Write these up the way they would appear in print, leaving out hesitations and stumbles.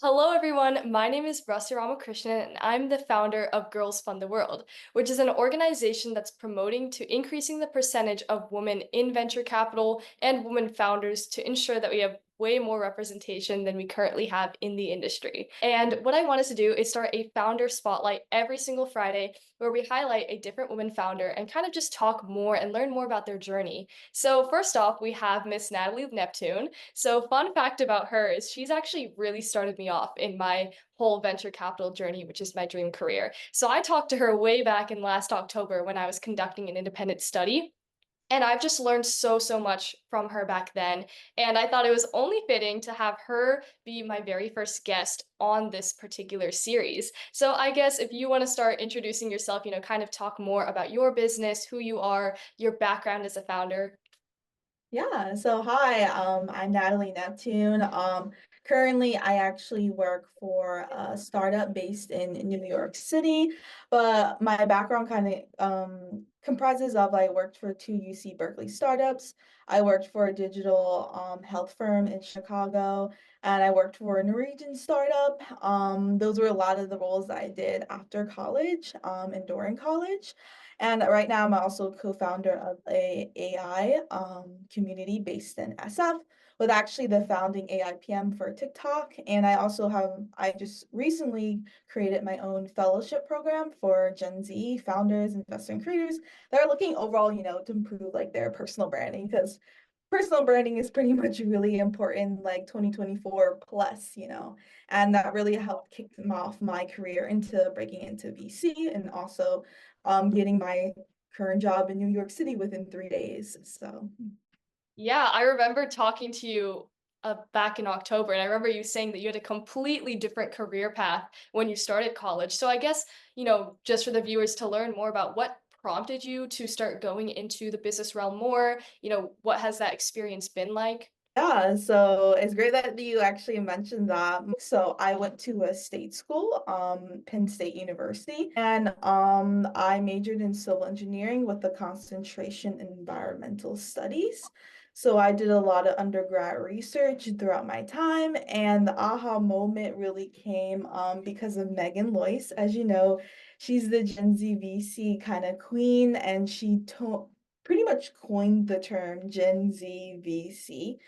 Hello, everyone. My name is Rusty Ramakrishnan, and I'm the founder of Girls Fund the World, which is an organization that's promoting to increasing the percentage of women in venture capital and women founders to ensure that we have way more representation than we currently have in the industry. And what I want us to do is start a founder spotlight every single Friday where we highlight a different woman founder and kind of just talk more and learn more about their journey. So, first off, we have Miss Natalie Neptune. So, fun fact about her is she's actually really started me off in my whole venture capital journey, which is my dream career. So, I talked to her way back in last October when I was conducting an independent study. And I've just learned so much from her back then. And I thought it was only fitting to have her be my very first guest on this particular series. So I guess if you want to start introducing yourself, kind of talk more about your business, who you are, your background as a founder. Yeah, so hi, I'm Natalie Neptune. Currently, I actually work for a startup based in New York City, but my background kind of comprises of I worked for two UC Berkeley startups. I worked for a digital health firm in Chicago, and I worked for a Norwegian startup. Those were a lot of the roles that I did after college and during college. And right now, I'm also co-founder of a AI community based in SF, with actually the founding AI PM for TikTok. And I just recently created my own fellowship program for Gen Z founders, investors, and creators that are looking overall, to improve like their personal branding because personal branding is pretty much really important, like 2024 plus, and that really helped kick off my career into breaking into VC and also getting my current job in New York City within 3 days. So Yeah, I remember talking to you back in October, and I remember you saying that you had a completely different career path when you started college. So I guess, just for the viewers to learn more about what prompted you to start going into the business realm more, what has that experience been like? yeah, so it's great that you actually mentioned that. So I went to a state school, Penn State University, and I majored in civil engineering with a concentration in environmental studies. So I did a lot of undergrad research throughout my time, and the aha moment really came because of Megan Loyce. As you know, she's the Gen Z VC kind of queen, and she to pretty much coined the term Gen Z VC.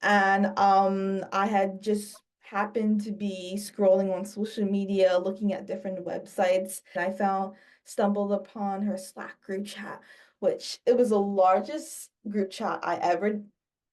And I had just happened to be scrolling on social media, looking at different websites, and stumbled upon her Slack group chat, which it was the largest group chat I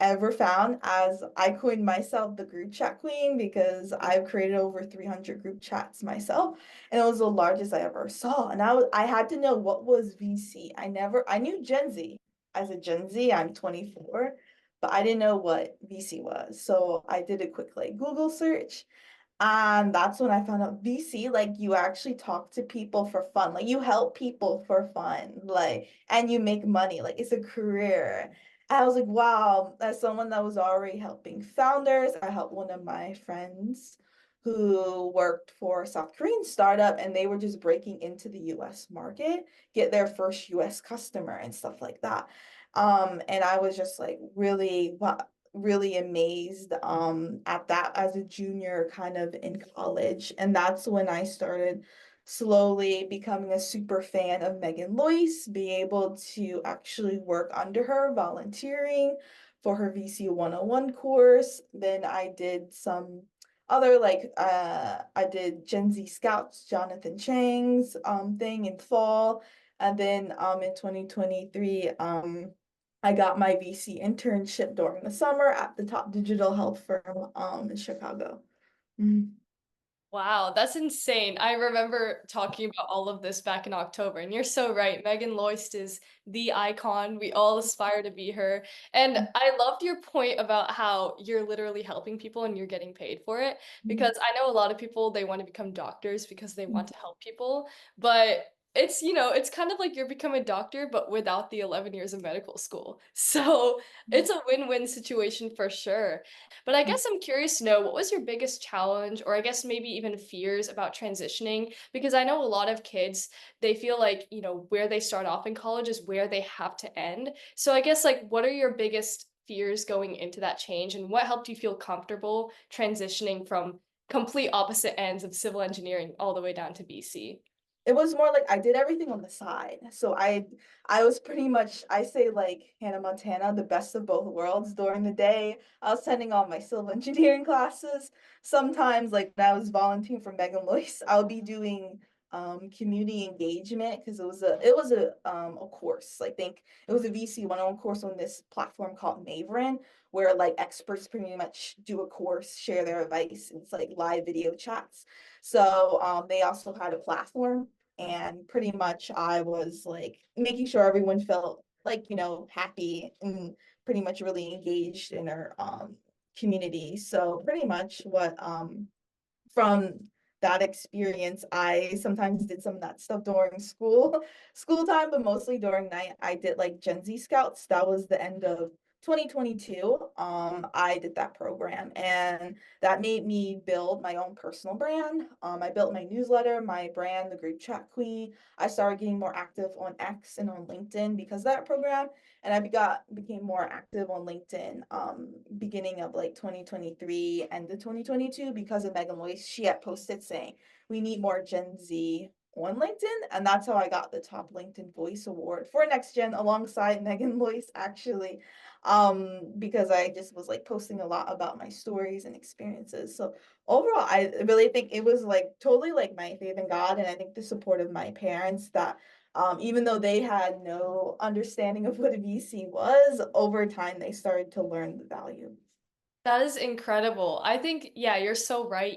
ever found, as I coined myself the group chat queen because I've created over 300 group chats myself, and it was the largest I ever saw. And I had to know what was VC. I knew Gen Z. As a Gen Z, I'm 24, but I didn't know what VC was. So I did a quick like Google search. And that's when I found out VC, like you actually talk to people for fun. Like you help people for fun. Like, and you make money. Like it's a career. I was like, wow, as someone that was already helping founders, I helped one of my friends who worked for a South Korean startup and they were just breaking into the US market, get their first US customer and stuff like that. And I was just like really amazed at that as a junior kind of in college. And that's when I started slowly becoming a super fan of Megan Loyce, being able to actually work under her, volunteering for her VC 101 course. Then I did some other I did Gen Z Scouts, Jonathan Chang's thing in fall. And then in 2023, I got my VC internship during the summer at the top digital health firm in Chicago. Mhm. Wow, that's insane. I remember talking about all of this back in October, and you're so right. Megan Loist is the icon. We all aspire to be her. And I loved your point about how you're literally helping people and you're getting paid for it. Because I know a lot of people, they want to become doctors because they want to help people. But it's kind of like you're becoming a doctor, but without the 11 years of medical school. So it's a win-win situation for sure. But I guess I'm curious to know what was your biggest challenge, or I guess maybe even fears about transitioning? Because I know a lot of kids, they feel like, where they start off in college is where they have to end. So I guess, like, what are your biggest fears going into that change, and what helped you feel comfortable transitioning from complete opposite ends of civil engineering all the way down to BC. It was more like I did everything on the side. So I was pretty much, I say like Hannah Montana, the best of both worlds. During the day, I was attending all my civil engineering classes. Sometimes like when I was volunteering for Megan Lois, I'll be doing community engagement because it was a course. I think it was a VC 101 course on this platform called Maverin, where like experts pretty much do a course, share their advice. It's like live video chats. So they also had a platform, and pretty much I was like making sure everyone felt like, happy and pretty much really engaged in our community. So pretty much what from that experience, I sometimes did some of that stuff during school time, but mostly during night. I did like Gen Z Scouts. That was the end of 2022. I did that program, and that made me build my own personal brand. I built my newsletter, my brand, the group chat queen. I started getting more active on X and on LinkedIn because of that program, and became more active on LinkedIn beginning of like 2023 and the 2022 because of Megan Lois. She had posted saying we need more Gen Z on LinkedIn, and that's how I got the top LinkedIn Voice Award for Next Gen alongside Megan Lois actually, because I just was like posting a lot about my stories and experiences. So overall, I really think it was like totally like my faith in God, and I think the support of my parents that even though they had no understanding of what a VC was, over time they started to learn the value. That is incredible. I think, yeah, you're so right.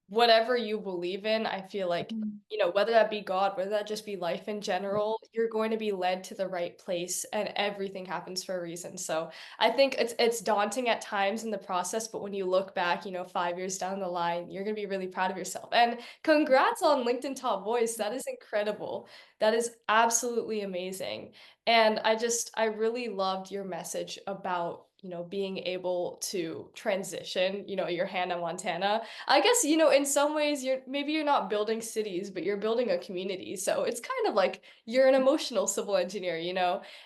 Whatever you believe in, I feel like, Mhm. whether that be God, whether that just be life in general, you're going to be led to the right place and everything happens for a reason. So I think it's daunting at times in the process, but when you look back, 5 years down the line, you're gonna be really proud of yourself. And congrats on LinkedIn Top Voice. That is incredible. That is absolutely amazing. And I really loved your message about, being able to transition, your Hannah Montana. I guess, in some ways you're not building cities, but you're building a community. So it's kind of like you're an emotional civil engineer,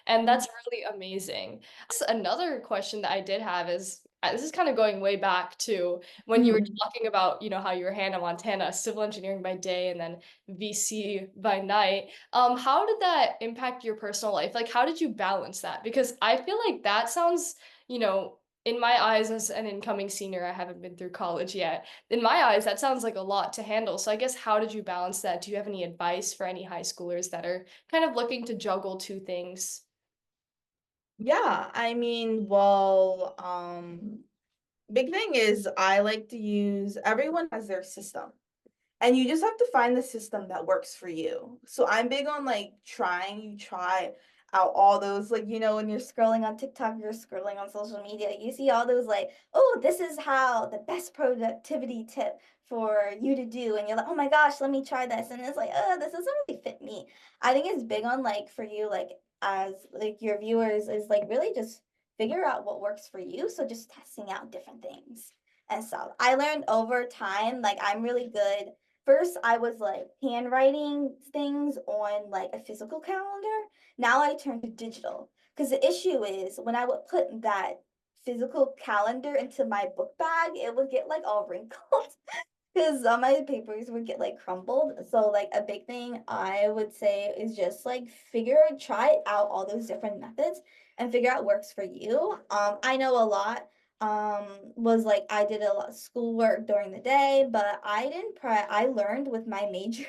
and that's really amazing. Another question that I did have is this is kind of going way back to when you were Mhm. talking about, how you were Hannah Montana, civil engineering by day and then VC by night. How did that impact your personal life? Like, how did you balance that? Because I feel like that sounds, in my eyes as an incoming senior, I haven't been through college yet. In my eyes, that sounds like a lot to handle. So I guess how did you balance that? Do you have any advice for any high schoolers that are kind of looking to juggle two things? Yeah, I mean, well, big thing is I like to use everyone has their system. And you just have to find the system that works for you. So I'm big on like trying, you try out all those, like, when you're scrolling on TikTok, you're scrolling on social media, you see all those, like, oh, this is how the best productivity tip for you to do. And you're like, oh my gosh, let me try this. And it's like, this doesn't really fit me. I think it's big on like for you, like, as like your viewers, is like really just figure out what works for you. So just testing out different things and stuff. I learned over time, like, I'm really good. First, I was like handwriting things on like a physical calendar. Now I turn to digital because the issue is when I would put that physical calendar into my book bag, it would get like all wrinkled because all my papers would get like crumbled. So like a big thing I would say is just like try out all those different methods and figure out what works for you. I know a lot was like I did a lot of schoolwork during the day, but I learned with my major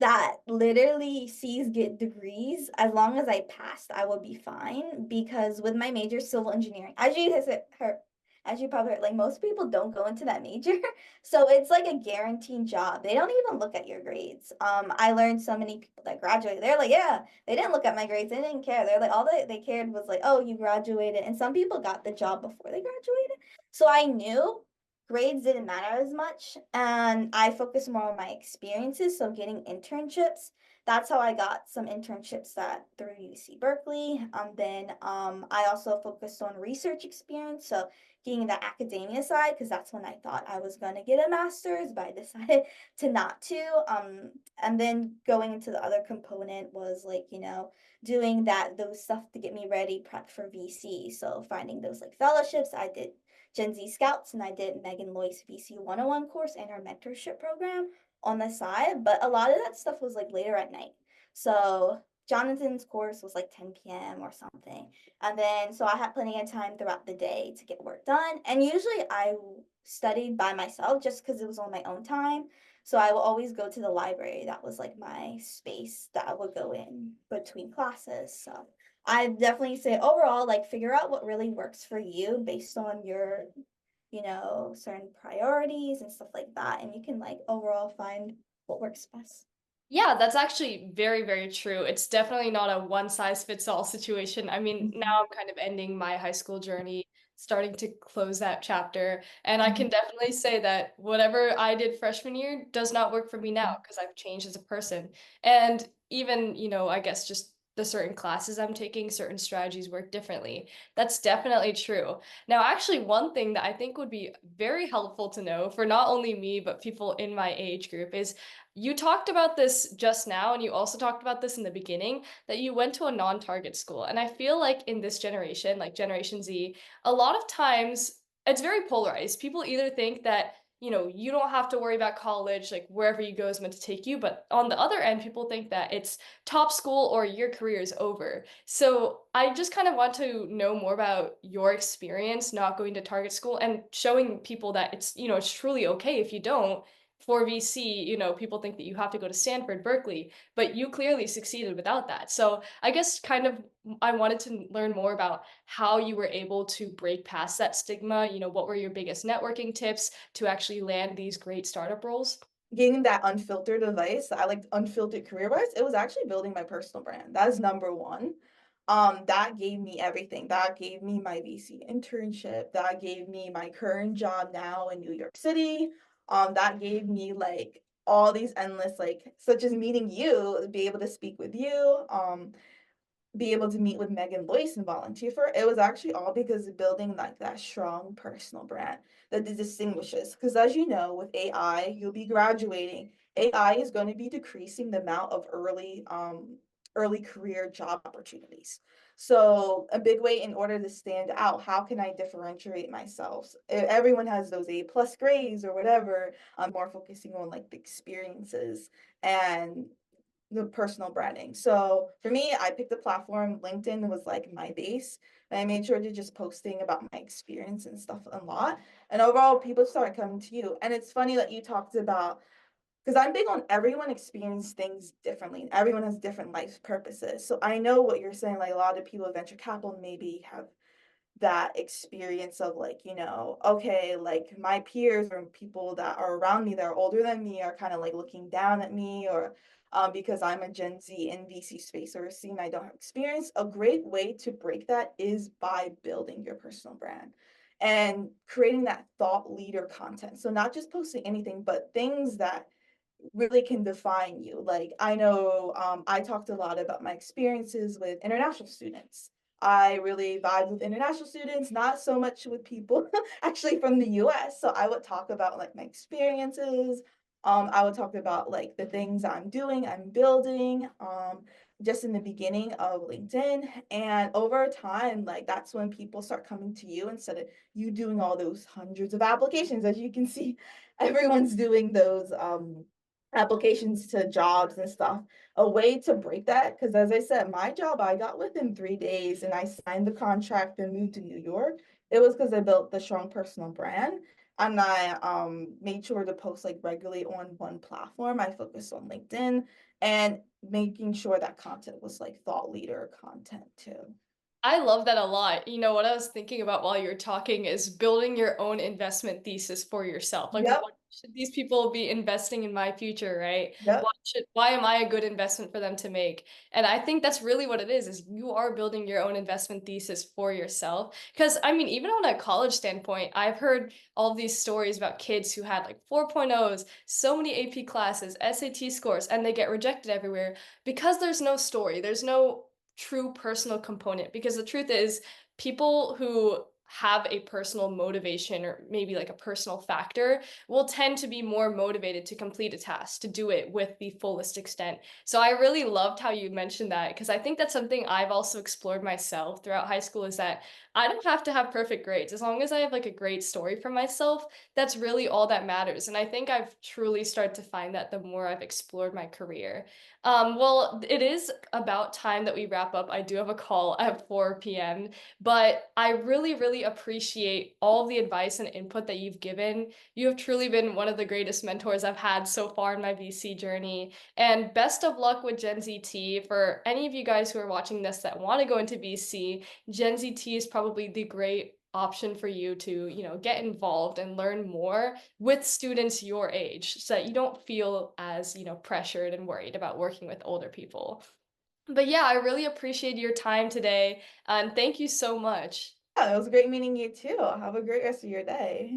that literally C's get degrees. As long as I passed, I would be fine because with my major civil engineering, as you probably heard, like most people don't go into that major. So it's like a guaranteed job. They don't even look at your grades. I learned so many people that graduated. They're like, yeah, they didn't look at my grades. They didn't care. They're like, all they cared was like, oh, you graduated. And some people got the job before they graduated. So I knew grades didn't matter as much, and I focused more on my experiences, so getting internships. That's how I got some internships that through UC Berkeley. Then I also focused on research experience, so getting the academia side because that's when I thought I was gonna get a master's, but I decided to not to. And then going into the other component was like, doing those stuff to get me ready, prep for VC. So finding those like fellowships, I did Gen Z Scouts and I did Megan Loy's VC 101 course and her mentorship program on the side, but a lot of that stuff was like later at night. So Jonathan's course was like 10 p.m. or something. And then, so I had plenty of time throughout the day to get work done. And usually I studied by myself just because it was on my own time. So I will always go to the library. That was like my space that I would go in between classes. So I definitely say overall, like figure out what really works for you based on your, certain priorities and stuff like that. And you can like overall find what works best. Yeah, that's actually very, very true. It's definitely not a one size fits all situation. I mean, Mhm, now I'm kind of ending my high school journey, starting to close that chapter. And I can mhm, definitely say that whatever I did freshman year does not work for me now mhm. because I've changed as a person. And even, I guess just the certain classes I'm taking, certain strategies work differently. That's definitely true. Now, actually, one thing that I think would be very helpful to know for not only me, but people in my age group is you talked about this just now, and you also talked about this in the beginning, that you went to a non-target school. And I feel like in this generation, like Generation Z, a lot of times it's very polarized. People either think that, you don't have to worry about college, like wherever you go is meant to take you. But on the other end, people think that it's top school or your career is over. So I just kind of want to know more about your experience not going to target school and showing people that it's truly okay if you don't for VC, people think that you have to go to Stanford, Berkeley, but you clearly succeeded without that. So I guess kind of I wanted to learn more about how you were able to break past that stigma. What were your biggest networking tips to actually land these great startup roles? Getting that unfiltered advice, I like unfiltered career advice, it was actually building my personal brand. That is number one. That gave me everything. That gave me my VC internship. That gave me my current job now in New York City. That gave me like all these endless like such as meeting you, be able to speak with you. Be able to meet with Megan Boyce and volunteer for it. It was actually all because of building like that strong personal brand that distinguishes. Because as you know, with AI, you'll be graduating. AI is going to be decreasing the amount of early career job opportunities. So a big way in order to stand out, how can I differentiate myself? Everyone has those A plus grades or whatever. I'm more focusing on like the experiences and the personal branding. So for me, I picked a platform. LinkedIn was like my base. And I made sure to just posting about my experience and stuff a lot. And overall, people start coming to you. And it's funny that you talked about because I'm big on everyone experience things differently. Everyone has different life purposes. So I know what you're saying. Like a lot of people at venture capital maybe have that experience of like, okay, like my peers or people that are around me that are older than me are kind of like looking down at me or because I'm a Gen Z in VC space or a scene I don't have experience. A great way to break that is by building your personal brand and creating that thought leader content. So not just posting anything, but things that really can define you. Like I know I talked a lot about my experiences with international students. I really vibe with international students, not so much with people actually from the US. So I would talk about like my experiences. I would talk about like the things I'm doing, I'm building, just in the beginning of LinkedIn. And over time, like that's when people start coming to you instead of you doing all those hundreds of applications. As you can see, everyone's doing those applications to jobs and stuff. A way to break that, because as I said, my job I got within 3 days and I signed the contract and moved to New York. It was because I built the strong personal brand and I made sure to post like regularly on one platform. I focused on LinkedIn and making sure that content was like thought leader content too. I love that a lot. What I was thinking about while you were talking is building your own investment thesis for yourself. Like, Yep, what should these people be investing in my future, right? yep. Why am I a good investment for them to make? And I think that's really what it is you are building your own investment thesis for yourself. Because I mean, even on a college standpoint, I've heard all these stories about kids who had like 4.0s, so many AP classes, SAT scores, and they get rejected everywhere because there's no story. There's no true personal component because the truth is people who have a personal motivation or maybe like a personal factor will tend to be more motivated to complete a task to do it with the fullest extent. So I really loved how you mentioned that because I think that's something I've also explored myself throughout high school is that I don't have to have perfect grades. As long as I have like a great story for myself, that's really all that matters. And I think I've truly started to find that the more I've explored my career. Well, it is about time that we wrap up. I do have a call at 4 p.m., but I really, really appreciate all of the advice and input that you've given. You have truly been one of the greatest mentors I've had so far in my VC journey. And best of luck with GenZT. For any of you guys who are watching this that want to go into VC, GenZT is probably the great option for you to, get involved and learn more with students your age so that you don't feel as, pressured and worried about working with older people. But yeah, I really appreciate your time today and thank you so much. Yeah, it was great meeting you too. Have a great rest of your day.